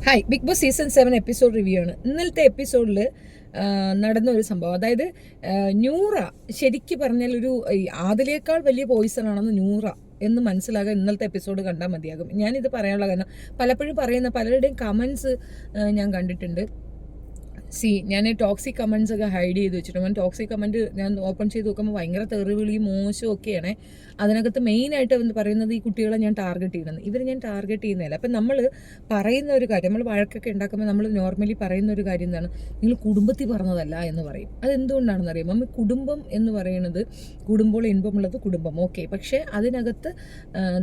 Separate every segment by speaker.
Speaker 1: Hi, Big Boss season 7 episode review ആണ്. ഇന്നലത്തെ എപ്പിസോഡിൽ നടന്ന ഒരു സംഭവം, അതായത് നൂറ ശരിക്കും പറഞ്ഞാൽ ആദിലേക്കാൾ വലിയ പോയിസൺ ആണെന്ന് നൂറ എന്ന് മനസ്സിലാകാൻ ഇന്നലത്തെ എപ്പിസോഡ് കണ്ടാൽ മതിയാകും. ഞാനിത് പറയാനുള്ള കാരണം, പലപ്പോഴും പറയുന്ന പലരുടെയും കമൻസ് ഞാൻ കണ്ടിട്ടുണ്ട്. ഞാൻ ടോക്സിക് കമൻസ് ഒക്കെ ഹൈഡ് ചെയ്ത് വെച്ചിട്ടുണ്ട്. ടോക്സിക് കമൻറ്റ് ഞാൻ ഓപ്പൺ ചെയ്ത് നോക്കുമ്പോൾ ഭയങ്കര തെറിവിളിയും മോശം ഒക്കെയാണ്. അതിനകത്ത് മെയിനായിട്ട് എന്ന് പറയുന്നത് ഈ കുട്ടികളെ ഞാൻ ടാർഗറ്റ് ചെയ്യുന്നത്. ഇവർ ഞാൻ ടാർഗറ്റ് ചെയ്യുന്നില്ല. അപ്പം നമ്മൾ പറയുന്ന ഒരു കാര്യം, നമ്മൾ വഴക്കൊക്കെ ഉണ്ടാക്കുമ്പോൾ നമ്മൾ നോർമലി പറയുന്ന ഒരു കാര്യം എന്താണ്, നിങ്ങൾ കുടുംബത്തിൽ പറഞ്ഞതല്ല എന്ന് പറയും. അതെന്തുകൊണ്ടാണെന്ന് അറിയാം. നമ്മൾ കുടുംബം എന്ന് പറയുന്നത്, കുടുംബം ഇൻപമുള്ളത് കുടുംബം, ഓക്കെ. പക്ഷേ അതിനകത്ത്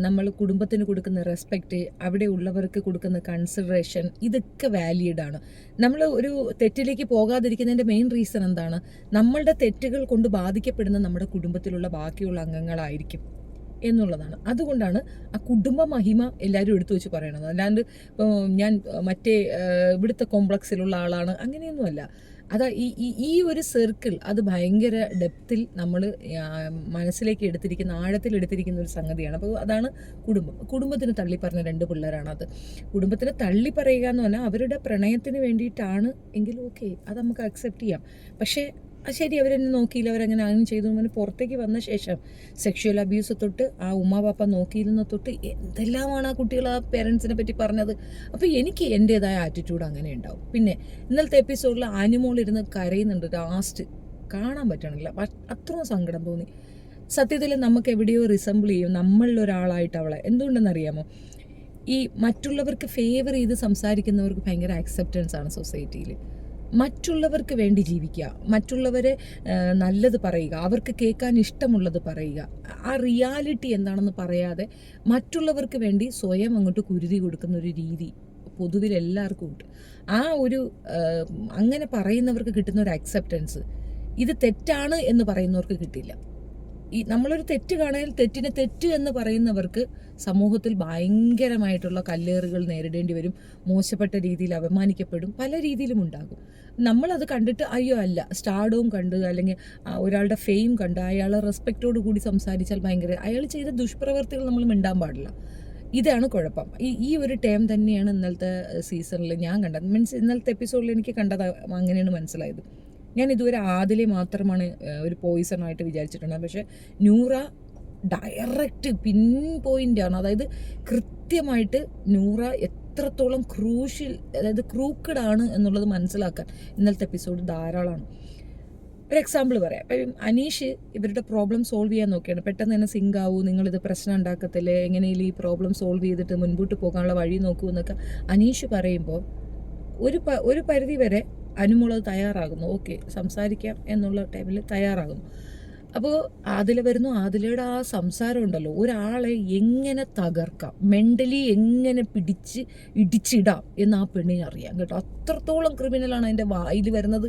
Speaker 1: നമ്മൾ കുടുംബത്തിന് കൊടുക്കുന്ന റെസ്പെക്റ്റ്, അവിടെ ഉള്ളവർക്ക് കൊടുക്കുന്ന കൺസിഡറേഷൻ, ഇതൊക്കെ വാലിഡാണ്. നമ്മൾ ഒരു തെറ്റിലേക്ക് പോകാതിരിക്കുന്നതിൻ്റെ മെയിൻ റീസൺ എന്താണ്? നമ്മളുടെ തെറ്റുകൾ കൊണ്ട് ബാധിക്കപ്പെടുന്ന നമ്മുടെ കുടുംബത്തിലുള്ള ബാക്കിയുള്ള അംഗങ്ങളായിരിക്കും എന്നുള്ളതാണ്. അതുകൊണ്ടാണ് ആ കുടുംബ മഹിമ എല്ലാവരും എടുത്തു വെച്ച് പറയണത്. അല്ലാണ്ട് ഇപ്പോൾ ഞാൻ മറ്റേ ഇവിടുത്തെ കോംപ്ലക്സിലുള്ള ആളാണ്, അങ്ങനെയൊന്നുമല്ല. അതാ ഈ ഒരു സർക്കിൾ അത് ഭയങ്കര ഡെപ്തിൽ നമ്മൾ മനസ്സിലേക്ക് എടുത്തിരിക്കുന്ന, ആഴത്തിൽ എടുത്തിരിക്കുന്ന ഒരു സംഗതിയാണ്. അപ്പോൾ അതാണ് കുടുംബത്തിന് തള്ളിപ്പറഞ്ഞ രണ്ട് പിള്ളേരാണത്. കുടുംബത്തിന് തള്ളിപ്പറയുക എന്ന് പറഞ്ഞാൽ അവരുടെ പ്രണയത്തിന് വേണ്ടിയിട്ടാണ് എങ്കിൽ ഓക്കെ, അത് നമുക്ക് അക്സെപ്റ്റ് ചെയ്യാം. പക്ഷേ ശരി, അവരെന്നെ നോക്കിയില്ല, അവരങ്ങനെ അങ്ങനെ ചെയ്തു എന്ന് പുറത്തേക്ക് വന്ന ശേഷം സെക്ഷുവൽ അബ്യൂസ് തൊട്ട് ആ ഉമ്മാ നോക്കിയിരുന്ന തൊട്ട് എന്തെല്ലാമാണ് ആ കുട്ടികൾ ആ പേരൻസിനെ പറ്റി പറഞ്ഞത്. അപ്പോൾ എനിക്ക് എൻ്റേതായ ആറ്റിറ്റ്യൂഡ് അങ്ങനെ ഉണ്ടാവും. പിന്നെ ഇന്നലത്തെ എപ്പിസോഡിൽ ആനിമോൾ ഇരുന്ന് കരയുന്നുണ്ട്, ലാസ്റ്റ് കാണാൻ പറ്റണില്ല, അത്രയും സങ്കടം തോന്നി. സത്യത്തിൽ നമുക്ക് എവിടെയോ റിസംബിൾ ചെയ്യും നമ്മളിലൊരാളായിട്ട് അവളെ. എന്തുകൊണ്ടെന്നറിയാമോ? ഈ മറ്റുള്ളവർക്ക് ഫേവർ ചെയ്ത് സംസാരിക്കുന്നവർക്ക് ഭയങ്കര അക്സെപ്റ്റൻസ് ആണ് സൊസൈറ്റിയിൽ. മറ്റുള്ളവർക്ക് വേണ്ടി ജീവിക്കുക, മറ്റുള്ളവരെ നല്ലത് പറയുക, അവർക്ക് കേൾക്കാൻ ഇഷ്ടമുള്ളത് പറയുക, ആ റിയാലിറ്റി എന്താണെന്ന് പറയാതെ മറ്റുള്ളവർക്ക് വേണ്ടി സ്വയം അങ്ങോട്ട് കുരുതി കൊടുക്കുന്ന ഒരു രീതി പൊതുവിൽ എല്ലാവർക്കും ഉണ്ട്. ആ ഒരു അങ്ങനെ പറയുന്നവർക്ക് കിട്ടുന്ന ഒരു അക്സെപ്റ്റൻസ്, ഇത് തെറ്റാണ് എന്ന് പറയുന്നവർക്ക് കിട്ടില്ല. നമ്മളൊരു തെറ്റ് കാണാൻ തെറ്റിന് തെറ്റ് എന്ന് പറയുന്നവർക്ക് സമൂഹത്തിൽ ഭയങ്കരമായിട്ടുള്ള കല്ലേറുകൾ നേരിടേണ്ടി വരും, മോശപ്പെട്ട രീതിയിൽ അപമാനിക്കപ്പെടും, പല രീതിയിലും ഉണ്ടാകും. നമ്മളത് കണ്ടിട്ട് അയ്യോ അല്ല, സ്റ്റാർഡവും കണ്ട് അല്ലെങ്കിൽ ഒരാളുടെ ഫെയിം കണ്ട് അയാളെ റെസ്പെക്റ്റോട് കൂടി സംസാരിച്ചാൽ ഭയങ്കര, അയാൾ ചെയ്ത ദുഷ്പ്രവർത്തികൾ നമ്മൾ മിണ്ടാൻ പാടില്ല. ഇതാണ് കുഴപ്പം. ഈ ഒരു ടേം തന്നെയാണ് ഇന്നലത്തെ സീസണിൽ ഞാൻ കണ്ടത്. മീൻസ് ഇന്നലത്തെ എപ്പിസോഡിൽ എനിക്ക് കണ്ടത് അങ്ങനെയാണ് മനസ്സിലായത്. ഞാൻ ഇതുവരെ ആദിലെ മാത്രമാണ് ഒരു പോയിസണായിട്ട് വിചാരിച്ചിട്ടുള്ളത്. പക്ഷേ നൂറ ഡയറക്റ്റ് പിൻ പോയിൻ്റാണ്. അതായത് കൃത്യമായിട്ട് നൂറ എത്രത്തോളം അതായത് ക്രൂക്കഡാണ് എന്നുള്ളത് മനസ്സിലാക്കാൻ ഇന്നലത്തെ എപ്പിസോഡ് ധാരാളമാണ്. ഒരു എക്സാമ്പിൾ പറയാം. ഇപ്പം അനീഷ് ഇവരുടെ പ്രോബ്ലം സോൾവ് ചെയ്യാൻ നോക്കിയാണ്. പെട്ടെന്ന് തന്നെ സിങ്ക് ആവൂ, നിങ്ങളിത് പ്രശ്നം ഉണ്ടാക്കത്തില്ലേ, എങ്ങനെയും ഈ പ്രോബ്ലം സോൾവ് ചെയ്തിട്ട് മുൻപോട്ട് പോകാനുള്ള വഴി നോക്കൂ എന്നൊക്കെ അനീഷ് പറയുമ്പോൾ ഒരു പരിധി വരെ അനുമോളത് തയ്യാറാകുന്നു, ഓക്കെ സംസാരിക്കാം എന്നുള്ള ടൈമിൽ തയ്യാറാകുന്നു. അപ്പോൾ ആദില വരുന്നു. ആദിലയുടെ ആ സംസാരം ഉണ്ടല്ലോ, ഒരാളെ എങ്ങനെ തകർക്കാം, മെൻ്റലി എങ്ങനെ ഇടിച്ചിടാം എന്ന് ആ പെണ്ണിനെ അറിയാം കേട്ടോ. അത്രത്തോളം ക്രിമിനലാണ് അതിൻ്റെ വായിൽ വരുന്നത്.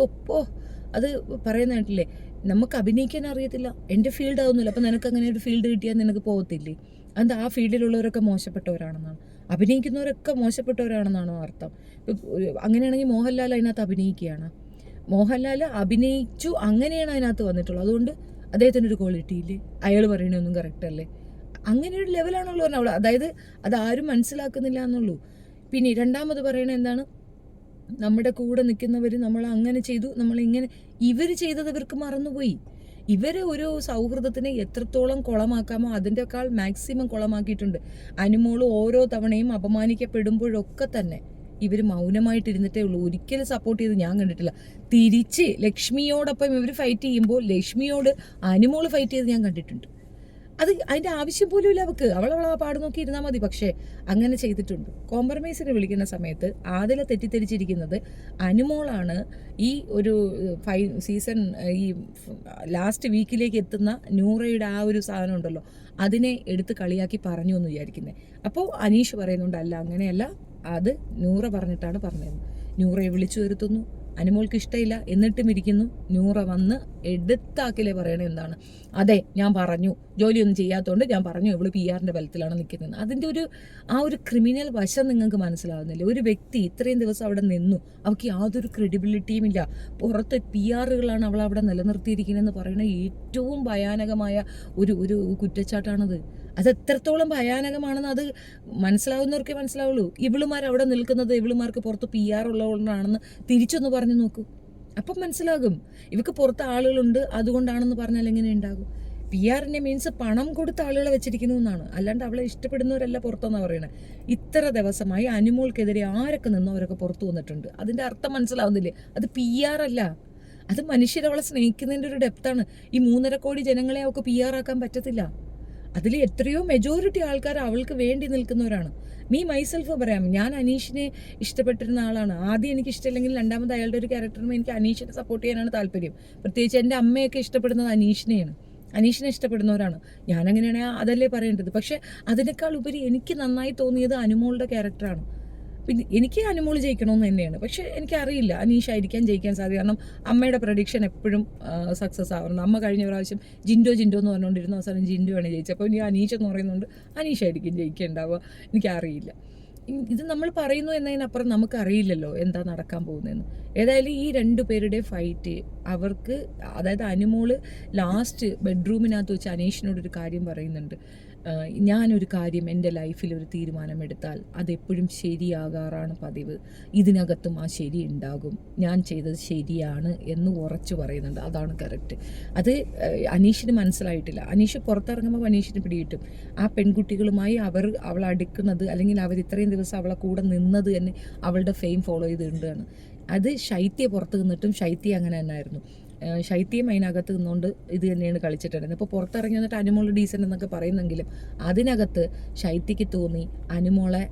Speaker 1: ഒപ്പോ അത് പറയുന്നതായിട്ടില്ലേ, നമുക്ക് അഭിനയിക്കാൻ അറിയത്തില്ല, എൻ്റെ ഫീൽഡ് ആവുന്നില്ല, അപ്പം നിനക്ക് അങ്ങനെ ഒരു ഫീൽഡ് കിട്ടിയാൽ നിനക്ക് പോകത്തില്ലേ? അത് ആ ഫീൽഡിലുള്ളവരൊക്കെ മോശപ്പെട്ടവരാണെന്നാണ്, അഭിനയിക്കുന്നവരൊക്കെ മോശപ്പെട്ടവരാണെന്നാണോ അർത്ഥം? അങ്ങനെയാണെങ്കിൽ മോഹൻലാൽ അതിനകത്ത് അഭിനയിക്കുകയാണ്. മോഹൻലാൽ അഭിനയിച്ചു, അങ്ങനെയാണ് അതിനകത്ത് വന്നിട്ടുള്ളത്. അതുകൊണ്ട് അദ്ദേഹത്തിനൊരു ക്വാളിറ്റി ഇല്ലേ? അയാൾ പറയണതൊന്നും കറക്റ്റ് അല്ലേ? അങ്ങനെ ഒരു ലെവലാണുള്ളൂ പറഞ്ഞാൽ. അതായത് അതാരും മനസ്സിലാക്കുന്നില്ല എന്നുള്ളൂ. പിന്നെ രണ്ടാമത് പറയണത് എന്താണ്, നമ്മുടെ കൂടെ നിൽക്കുന്നവർ നമ്മൾ അങ്ങനെ ചെയ്തു, നമ്മളിങ്ങനെ, ഇവർ ചെയ്തത് ഇവർക്ക് മറന്നുപോയി. ഇവർ ഒരു സൗഹൃദത്തിനെ എത്രത്തോളം കുളമാക്കാമോ അതിൻ്റെക്കാൾ മാക്സിമം കുളമാക്കിയിട്ടുണ്ട്. അനുമോള് ഓരോ തവണയും അപമാനിക്കപ്പെടുമ്പോഴൊക്കെ തന്നെ ഇവർ മൗനമായിട്ടിരുന്നിട്ടേ ഉള്ളൂ. ഒരിക്കലും സപ്പോർട്ട് ചെയ്ത് ഞാൻ കണ്ടിട്ടില്ല. തിരിച്ച് ലക്ഷ്മിയോടൊപ്പം ഇവർ ഫൈറ്റ് ചെയ്യുമ്പോൾ ലക്ഷ്മിയോട് അനുമോള് ഫൈറ്റ് ചെയ്ത് ഞാൻ കണ്ടിട്ടുണ്ട്. അതിൻ്റെ ആവശ്യം പോലും ഇല്ല അവൾക്ക്. അവളെ പാട് നോക്കി ഇരുന്നാൽ മതി. പക്ഷേ അങ്ങനെ ചെയ്തിട്ടുണ്ട്. കോംപ്രമൈസിന് വിളിക്കുന്ന സമയത്ത് ആദില തെറ്റിദ്ധരിച്ചിരിക്കുന്നത് അനുമോളാണ് ഈ ഒരു സീസൺ ഈ ലാസ്റ്റ് വീക്കിലേക്ക് എത്തുന്ന നൂറയുടെ ആ ഒരു സാധനം ഉണ്ടല്ലോ, അതിനെ എടുത്ത് കളിയാക്കി പറഞ്ഞു എന്ന് വിചാരിക്കുന്നത്. അപ്പോൾ അനീഷ് പറയുന്നുണ്ട്, അല്ല അങ്ങനെയല്ല, അത് നൂറ പറഞ്ഞിട്ടാണ് പറഞ്ഞത്. നൂറയെ വിളിച്ചു വരുത്തുന്നു, അനുമോൾക്ക് ഇഷ്ടമില്ല, എന്നിട്ടും ഇരിക്കുന്നു. നൂറ വന്ന് എടുത്താക്കിലേ പറയണത് എന്താണ്, അതെ ഞാൻ പറഞ്ഞു, ജോലിയൊന്നും ചെയ്യാത്തതുകൊണ്ട് ഞാൻ പറഞ്ഞു, ഇവള് PR ബലത്തിലാണ് നിൽക്കുന്നത്. അതിൻ്റെ ആ ഒരു ക്രിമിനൽ വശം നിങ്ങൾക്ക് മനസ്സിലാവുന്നില്ല. ഒരു വ്യക്തി ഇത്രയും ദിവസം അവിടെ നിന്നു, അവൾക്ക് യാതൊരു ക്രെഡിബിലിറ്റിയും ഇല്ല, പുറത്ത് PR അവൾ അവിടെ നിലനിർത്തിയിരിക്കുന്നതെന്ന് പറയുന്ന ഏറ്റവും ഭയാനകമായ ഒരു കുറ്റച്ചാട്ടാണത്. അത് എത്രത്തോളം ഭയാനകമാണെന്ന് അത് മനസ്സിലാവുന്നവർക്കേ മനസ്സിലാവുള്ളൂ. ഇവളുമാർ അവിടെ നിൽക്കുന്നത് ഇവളുമാർക്ക് പുറത്ത് PR ഉള്ളതുകൊണ്ടാണെന്ന് തിരിച്ചൊന്ന് പറഞ്ഞു നോക്കൂ. അപ്പം മനസ്സിലാകും ഇവക്ക് പുറത്ത് ആളുകളുണ്ട് അതുകൊണ്ടാണെന്ന് പറഞ്ഞാൽ എങ്ങനെ ഉണ്ടാകും. PR മീൻസ് പണം കൊടുത്ത ആളുകളെ വെച്ചിരിക്കുന്നു എന്നാണ്, അല്ലാണ്ട് അവളെ ഇഷ്ടപ്പെടുന്നവരല്ല പുറത്തെന്നാണ് പറയണത്. ഇത്ര ദിവസമായി അനുമോൾക്കെതിരെ ആരൊക്കെ നിന്നോ അവരൊക്കെ പുറത്തു വന്നിട്ടുണ്ട്. അതിൻ്റെ അർത്ഥം മനസ്സിലാവുന്നില്ലേ? അത് PR അല്ല, അത് മനുഷ്യരവളെ സ്നേഹിക്കുന്നതിൻ്റെ ഒരു ഡെപ്താണ്. ഈ 3.5 കോടി ജനങ്ങളെ അവൾക്ക് PR ആക്കാൻ പറ്റത്തില്ല. അതിൽ എത്രയോ മെജോറിറ്റി ആൾക്കാർ അവൾക്ക് വേണ്ടി നിൽക്കുന്നവരാണ്. മൈസെൽഫ് പറയാം, ഞാൻ അനീഷിനെ ഇഷ്ടപ്പെട്ടിരുന്ന ആളാണ്. ആദ്യം എനിക്ക് ഇഷ്ടമില്ലെങ്കിൽ രണ്ടാമത് അയാളുടെ ഒരു ക്യാരക്ടറിന് എനിക്ക് അനീഷിനെ സപ്പോർട്ട് ചെയ്യാനാണ് താല്പര്യം. പ്രത്യേകിച്ച് എൻ്റെ അമ്മയൊക്കെ ഇഷ്ടപ്പെടുന്നത് അനീഷിനെയാണ്. അനീഷിനെ ഇഷ്ടപ്പെടുന്നവരാണ്. ഞാനങ്ങനെയാണ് അതല്ലേ പറയേണ്ടത്. പക്ഷെ അതിനേക്കാൾ ഉപരി എനിക്ക് നന്നായി തോന്നിയത് അനുമോളുടെ ക്യാരക്ടറാണ്. പിന്നെ എനിക്ക് അനുമോൾ ജയിക്കണമെന്ന് തന്നെയാണ്. പക്ഷെ എനിക്കറിയില്ല അനീഷായിരിക്കാൻ ജയിക്കാൻ സാധ്യത. കാരണം അമ്മയുടെ പ്രഡിക്ഷൻ എപ്പോഴും സക്സസ് ആവണം. അമ്മ കഴിഞ്ഞ പ്രാവശ്യം ജിൻഡോ എന്ന് പറഞ്ഞുകൊണ്ടിരുന്ന അവസാനം ജിൻഡോ ആണ് ജയിച്ചത്. അപ്പോൾ ഇനി അനീഷ് എന്ന് പറയുന്നുണ്ട്, അനീഷായിരിക്കും ജയിക്കേണ്ടാവുക. എനിക്കറിയില്ല. ഇത് നമ്മൾ പറയുന്നു എന്നതിനപ്പുറം നമുക്കറിയില്ലല്ലോ എന്താ നടക്കാൻ പോകുന്നതെന്ന്. ഏതായാലും ഈ 2 പേരുടെ ഫൈറ്റ് അവർക്ക്, അതായത് അനുമോള് ലാസ്റ്റ് ബെഡ്റൂമിനകത്ത് വെച്ച് അനീഷിനോടൊരു കാര്യം പറയുന്നുണ്ട്. ഞാനൊരു കാര്യം എൻ്റെ ലൈഫിൽ ഒരു തീരുമാനമെടുത്താൽ അതെപ്പോഴും ശരിയാകാറാണ് പതിവ്. ഇതിനകത്തും ആ ശരി ഉണ്ടാകും. ഞാൻ ചെയ്തത് ശരിയാണ് എന്ന് ഉറച്ചു പറയുന്നുണ്ട്. അതാണ് കറക്റ്റ്. അത് അനീഷിന് മനസ്സിലായിട്ടില്ല. അനീഷ് പുറത്തിറങ്ങുമ്പോൾ അനീഷിന് പിടികിട്ടും ആ പെൺകുട്ടികളുമായി അവൾ അടുക്കുന്നത്, അല്ലെങ്കിൽ അവർ ഇത്രയും ദിവസം അവളെ കൂടെ നിന്നത് തന്നെ അവളുടെ ഫെയിം ഫോളോ ചെയ്തുകൊണ്ടാണ്. അത് ശൈത്യ പുറത്ത് നിന്നിട്ടും ശൈത്യ അങ്ങനെ തന്നെയായിരുന്നു. ശൈത്യം അതിനകത്ത് നിന്നുകൊണ്ട് ഇത് തന്നെയാണ് കളിച്ചിട്ടുണ്ടായിരുന്നത്. ഇപ്പോൾ പുറത്തിറങ്ങി വന്നിട്ട് അനുമോൾ ഡീസൻ്റ് എന്നൊക്കെ പറയുന്നെങ്കിലും അതിനകത്ത് ശൈത്യക്ക് തോന്നി അനുമോളെ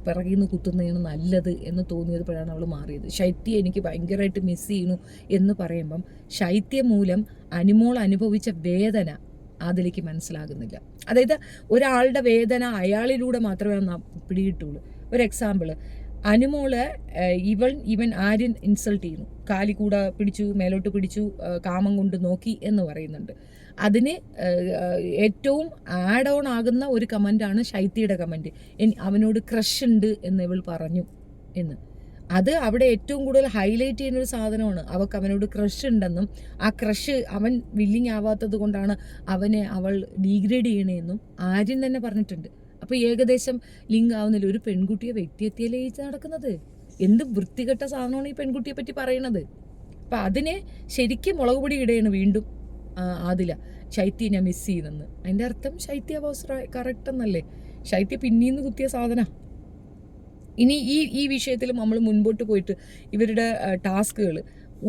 Speaker 1: പിറകിൽ നിന്ന് കുത്തുന്നതാണ് നല്ലത് എന്ന് തോന്നിയപ്പോഴാണ് അവൾ മാറിയത്. ശൈത്യം എനിക്ക് ഭയങ്കരമായിട്ട് മിസ് ചെയ്യുന്നു എന്ന് പറയുമ്പം ശൈത്യം മൂലം അനുമോൾ അനുഭവിച്ച വേദന അതിലേക്ക് മനസ്സിലാകുന്നില്ല. അതായത് ഒരാളുടെ വേദന അയാളിലൂടെ മാത്രമേ പിടികിട്ടുള്ളൂ. ഒരു എക്സാമ്പിള്, അനുമോള് ഇവൻ ആര്യൻ ഇൻസൾട്ട് ചെയ്യുന്നു, കാലി കൂടെ പിടിച്ചു, മേലോട്ട് പിടിച്ചു, കാമം കൊണ്ട് നോക്കി എന്ന് പറയുന്നുണ്ട്. അതിന് ഏറ്റവും ആഡ് ഓൺ ആകുന്ന ഒരു കമൻ്റാണ് ശൈത്യയുടെ കമൻറ്റ്. അവനോട് ക്രഷ് ഉണ്ട് എന്ന് ഇവൾ പറഞ്ഞു എന്ന്. അത് അവിടെ ഏറ്റവും കൂടുതൽ ഹൈലൈറ്റ് ചെയ്യുന്നൊരു സാധനമാണ്. അവൾക്ക് അവനോട് ക്രഷ് ഉണ്ടെന്നും ആ ക്രഷ് അവൻ വില്ലിങ് ആവാത്തത് കൊണ്ടാണ് അവൾ ഡീഗ്രേഡ് ചെയ്യണേന്നും ആര്യൻ തന്നെ പറഞ്ഞിട്ടുണ്ട്. അപ്പോൾ ഏകദേശം ലിങ്ക് ആവുന്നില്ല. ഒരു പെൺകുട്ടിയെ വ്യക്തിയെത്തിയല്ലേ ഈ നടക്കുന്നത്. എന്ത് വൃത്തികെട്ട സാധനമാണ് ഈ പെൺകുട്ടിയെ പറ്റി പറയണത്. അപ്പം അതിനെ ശരിക്കും മുളക് പൊടി ഇടയാണ് വീണ്ടും ആദില. ശൈത്യ ഞാൻ മിസ് ചെയ്യുന്നെന്ന്. അതിൻ്റെ അർത്ഥം ശൈത്യ വാസ് കറക്റ്റ് എന്നല്ലേ? ശൈത്യ പിന്നീന്ന് കുത്തിയ സാധന. ഇനി ഈ വിഷയത്തിൽ നമ്മൾ മുൻപോട്ട് പോയിട്ട് ഇവരുടെ ടാസ്കുകൾ,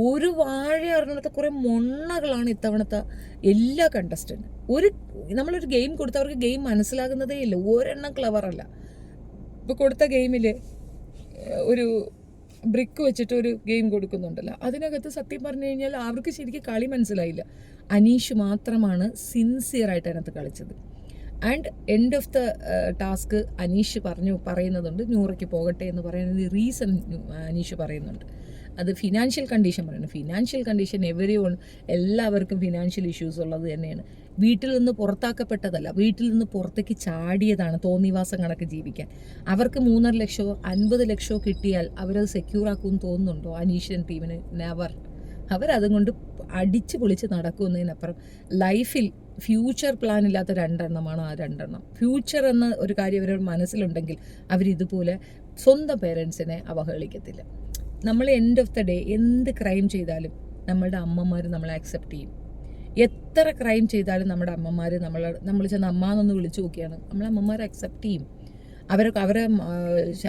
Speaker 1: ഒരു വാഴ അറിഞ്ഞത്തെ കുറേ മൊണ്ണകളാണ് ഇത്തവണത്തെ എല്ലാ കണ്ടസ്റ്റൻറ്റും. നമ്മളൊരു ഗെയിം കൊടുത്ത് അവർക്ക് ഗെയിം മനസ്സിലാകുന്നതേ ഇല്ല. ഒരെണ്ണം ക്ലവറല്ല. ഇപ്പോൾ കൊടുത്ത ഗെയിമിൽ ഒരു ബ്രിക്ക് വെച്ചിട്ട് ഒരു ഗെയിം കൊടുക്കുന്നുണ്ടല്ലോ, അതിനകത്ത് സത്യം പറഞ്ഞു കഴിഞ്ഞാൽ അവർക്ക് ശരിക്കും കളി മനസ്സിലായില്ല. അനീഷ് മാത്രമാണ് സിൻസിയറായിട്ട് അതിനകത്ത് കളിച്ചത്. And end of the task Aneesh പറയുന്നതുണ്ട് നൂറയ്ക്ക് പോകട്ടെ എന്ന് പറയുന്നത് റീസൺ അനീഷ് പറയുന്നുണ്ട്. അത് ഫിനാൻഷ്യൽ കണ്ടീഷൻ പറയുന്നത്. ഫിനാൻഷ്യൽ കണ്ടീഷൻ എല്ലാവർക്കും ഫിനാൻഷ്യൽ ഇഷ്യൂസ് ഉള്ളത് തന്നെയാണ്. വീട്ടിൽ നിന്ന് പുറത്താക്കപ്പെട്ടതല്ല, വീട്ടിൽ നിന്ന് പുറത്തേക്ക് ചാടിയതാണ് തോന്നിവാസം കണക്ക് ജീവിക്കാൻ. അവർക്ക് 3.5 ലക്ഷമോ 50 ലക്ഷമോ കിട്ടിയാൽ അവരത് സെക്യൂർ ആക്കുമെന്ന് തോന്നുന്നുണ്ടോ അനീഷ്യൻ ടീമിന്? നെവർ. അവരതുകൊണ്ട് അടിച്ച് പൊളിച്ച് നടക്കുന്നതിനപ്പുറം ലൈഫിൽ ഫ്യൂച്ചർ പ്ലാൻ ഇല്ലാത്ത 2 എണ്ണമാണ് ആ 2 എണ്ണം. ഫ്യൂച്ചർ എന്ന ഒരു കാര്യം അവരുടെ മനസ്സിലുണ്ടെങ്കിൽ അവരിതുപോലെ സ്വന്തം പേരൻസിനെ അവഹേളിക്കത്തില്ല. നമ്മൾ എൻഡ് ഓഫ് ദ ഡേ എന്ത് ക്രൈം ചെയ്താലും നമ്മളുടെ അമ്മമാർ നമ്മളെ അക്സെപ്റ്റ് ചെയ്യും. എത്ര ക്രൈം ചെയ്താലും നമ്മുടെ അമ്മമാർ നമ്മൾ ചെന്ന് അമ്മാന്നൊന്ന് വിളിച്ചു നോക്കിയാണ് നമ്മളെ അമ്മമാർ അക്സെപ്റ്റ് ചെയ്യും.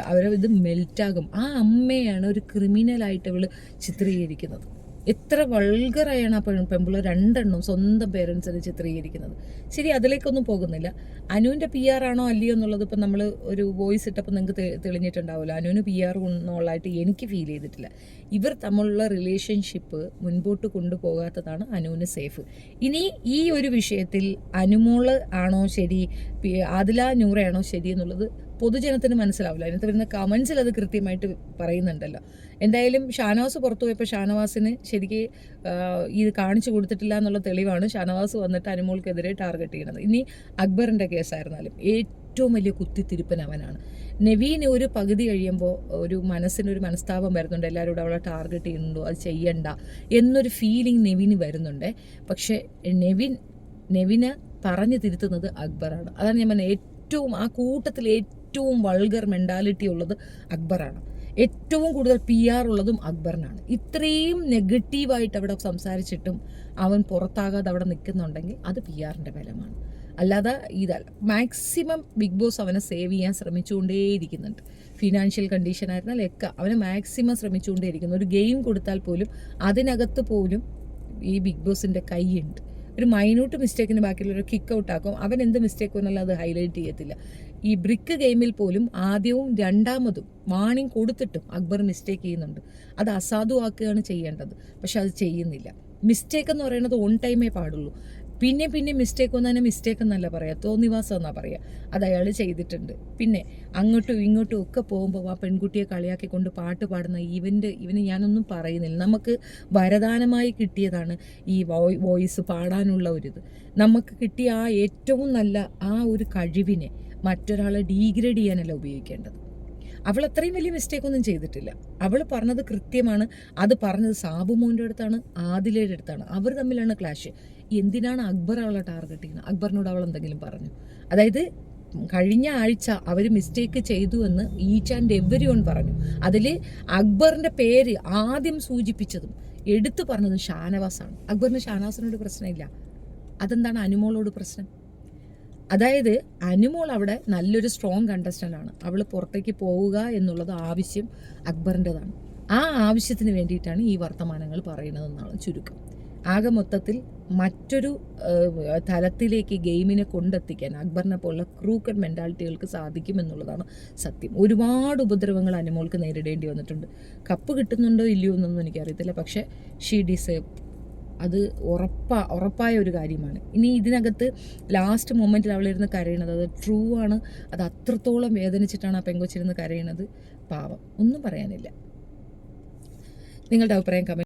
Speaker 1: അവരെ ഇത് മെൽറ്റാകും. ആ അമ്മയാണ് ഒരു ക്രിമിനലായിട്ട് അവൾ ചിത്രീകരിക്കുന്നത്. എത്ര വൾഗറായാണ് ആ പെൺപിള്ള 2 എണ്ണം സ്വന്തം പേരൻസിനെ ചിത്രീകരിക്കുന്നത്. ശരി, അതിലേക്കൊന്നും പോകുന്നില്ല. അനുവിൻ്റെ PR ആണോ അല്ലയോ എന്നുള്ളത് ഇപ്പം നമ്മൾ ഒരു വോയിസ് ഇട്ടപ്പോൾ നിങ്ങൾക്ക് തെളിഞ്ഞിട്ടുണ്ടാവില്ല. അനുവിന് PR എന്നുള്ളതായിട്ട് എനിക്ക് ഫീൽ ചെയ്തിട്ടില്ല. ഇവർ തമ്മിലുള്ള റിലേഷൻഷിപ്പ് മുൻപോട്ട് കൊണ്ടുപോകാത്തതാണ് അനുവിന് സേഫ്. ഇനി ഈ ഒരു വിഷയത്തിൽ അനുമോള് ആണോ ശരി, ആദില നൂറയാണോ ശരി എന്നുള്ളത് പൊതുജനത്തിന് മനസ്സിലാവില്ല. അതിനകത്ത് വരുന്ന കമൻസിൽ അത് കൃത്യമായിട്ട് പറയുന്നുണ്ടല്ലോ. എന്തായാലും ഷാനവാസ് പുറത്തു പോയപ്പോൾ ഷാനവാസിന് ശരിക്ക് ഇത് കാണിച്ചു കൊടുത്തിട്ടില്ല എന്നുള്ള തെളിവാണ് ഷാനവാസ് വന്നിട്ട് അനുമോൾക്കെതിരെ ടാർഗറ്റ് ചെയ്യുന്നത്. ഇനി അക്ബറിൻ്റെ കേസായിരുന്നാലും ഏറ്റവും വലിയ കുത്തിത്തിരിപ്പൻ അവനാണ്. നെവീന് ഒരു പകുതി കഴിയുമ്പോൾ ഒരു മനസ്താപം വരുന്നുണ്ട്. എല്ലാവരോടും അവളെ ടാർഗറ്റ് ചെയ്യുന്നുണ്ടോ, അത് ചെയ്യണ്ട എന്നൊരു ഫീലിംഗ് നെവിന് വരുന്നുണ്ട്. പക്ഷേ നെവിന് പറഞ്ഞു തിരുത്തുന്നത് അക്ബറാണ്. അതാണ് ഞാൻ പറഞ്ഞത്, ഏറ്റവും ആ കൂട്ടത്തിൽ ഏറ്റവും വൾഗർ മെൻറ്റാലിറ്റി ഉള്ളത് അക്ബറാണ്. ഏറ്റവും കൂടുതൽ PR ഉള്ളതും അക്ബറിനാണ്. ഇത്രയും നെഗറ്റീവായിട്ട് അവിടെ സംസാരിച്ചിട്ടും അവൻ പുറത്താകാതെ അവിടെ നിൽക്കുന്നുണ്ടെങ്കിൽ അത് PRൻ്റെ ബലമാണ്. അല്ലാതെ ഇതല്ല. മാക്സിമം ബിഗ് ബോസ് അവനെ സേവ് ചെയ്യാൻ ശ്രമിച്ചുകൊണ്ടേയിരിക്കുന്നുണ്ട്. ഫിനാൻഷ്യൽ കണ്ടീഷൻ ആയിരുന്നാൽ ഒക്കെ അവനെ മാക്സിമം ശ്രമിച്ചുകൊണ്ടേയിരിക്കുന്നു. ഒരു ഗെയിം കൊടുത്താൽ പോലും അതിനകത്ത് പോലും ഈ ബിഗ് ബോസിൻ്റെ കൈയുണ്ട്. ഒരു മൈന്യൂട്ട് മിസ്റ്റേക്കിന് ബാക്കിയുള്ളൊരു കിക്ക് ഔട്ട് ആക്കും. അവൻ എന്ത് മിസ്റ്റേക്ക് വന്നാലും അത് ഹൈലൈറ്റ് ചെയ്യത്തില്ല. ഈ ബ്രിക്ക് ഗെയിമിൽ പോലും ആദ്യവും രണ്ടാമതും വാണിംഗ് കൊടുത്തിട്ടും അക്ബർ മിസ്റ്റേക്ക് ചെയ്യുന്നുണ്ട്. അത് അസാധുവാക്കുകയാണ് ചെയ്യേണ്ടത്, പക്ഷെ അത് ചെയ്യുന്നില്ല. മിസ്റ്റേക്ക് എന്ന് പറയുന്നത് ഓൺ ടൈമേ പാടുള്ളൂ. പിന്നെ മിസ്റ്റേക്ക് വന്നതിനെ മിസ്റ്റേക്ക് എന്നല്ല പറയുക, തോന്നിവാസം എന്നാണ് പറയുക. അത് അയാൾ ചെയ്തിട്ടുണ്ട്. പിന്നെ അങ്ങോട്ടും ഇങ്ങോട്ടും ഒക്കെ പോകുമ്പോൾ ആ പെൺകുട്ടിയെ കളിയാക്കിക്കൊണ്ട് പാട്ട് പാടുന്ന ഇവന് ഞാനൊന്നും പറയുന്നില്ല. നമുക്ക് വരദാനമായി കിട്ടിയതാണ് ഈ വോയിസ് പാടാനുള്ള ഒരിത്. നമുക്ക് കിട്ടിയ ആ ഏറ്റവും നല്ല ആ ഒരു കഴിവിനെ മറ്റൊരാളെ ഡീഗ്രേഡ് ചെയ്യാനല്ല ഉപയോഗിക്കേണ്ടത്. അവൾ അത്രയും വലിയ മിസ്റ്റേക്കൊന്നും ചെയ്തിട്ടില്ല. അവൾ പറഞ്ഞത് കൃത്യമാണ്. അത് പറഞ്ഞത് സാബുമോൻ്റെ അടുത്താണ്, ആദിലയുടെ അടുത്താണ്. അവർ തമ്മിലാണ് ക്ലാഷ്. എന്തിനാണ് അക്ബർ അവളെ ടാർഗറ്റ് ചെയ്യുന്നത്? അക്ബറിനോട് അവൾ എന്തെങ്കിലും പറഞ്ഞു? അതായത് കഴിഞ്ഞ ആഴ്ച അവർ മിസ്റ്റേക്ക് ചെയ്തു എന്ന് ഈച്ച് ആൻഡ് എവരി വൺ പറഞ്ഞു. അതിൽ അക്ബറിൻ്റെ പേര് ആദ്യം സൂചിപ്പിച്ചതും എടുത്തു പറഞ്ഞതും ഷാനവാസാണ്. അക്ബറിന് ഷാനവാസിനോട് പ്രശ്നമില്ല. അതെന്താണ് അനുമോളോട് പ്രശ്നം? അതായത് അനുമോൾ അവിടെ നല്ലൊരു സ്ട്രോങ് കണ്ടസ്റ്റൻ്റ് ആണ്. അവൾ പുറത്തേക്ക് പോവുക എന്നുള്ളത് ആവശ്യം അക്ബറിൻ്റെതാണ്. ആ ആവശ്യത്തിന് വേണ്ടിയിട്ടാണ് ഈ വർത്തമാനങ്ങൾ പറയുന്നതെന്നാണ് ചുരുക്കം. ആകെ മൊത്തത്തിൽ മറ്റൊരു തലത്തിലേക്ക് ഗെയിമിനെ കൊണ്ടെത്തിക്കാൻ അക്ബറിനെ പോലുള്ള ക്രൂക്കഡ് മെൻറ്റാലിറ്റികൾക്ക് സാധിക്കുമെന്നുള്ളതാണ് സത്യം. ഒരുപാട് ഉപദ്രവങ്ങൾ അനുമോൾക്ക് നേരിടേണ്ടി വന്നിട്ടുണ്ട്. കപ്പ് കിട്ടുന്നുണ്ടോ ഇല്ലയോ എന്നൊന്നും എനിക്കറിയത്തില്ല, പക്ഷേ ഷീ ഡിസേർവ്. അത് ഉറപ്പായ ഒരു കാര്യമാണ്. ഇനി ഇതിനകത്ത് ലാസ്റ്റ് മൊമെൻറ്റിൽ അവളിരുന്ന് കരയണത് അത് ട്രൂ ആണ്. അത് അത്രത്തോളം വേദനിച്ചിട്ടാണ് ആ പെങ്കൊച്ചിരുന്ന് കരയണത്. പാവം, ഒന്നും പറയാനില്ല. നിങ്ങളുടെ അഭിപ്രായം കമൻറ്റ്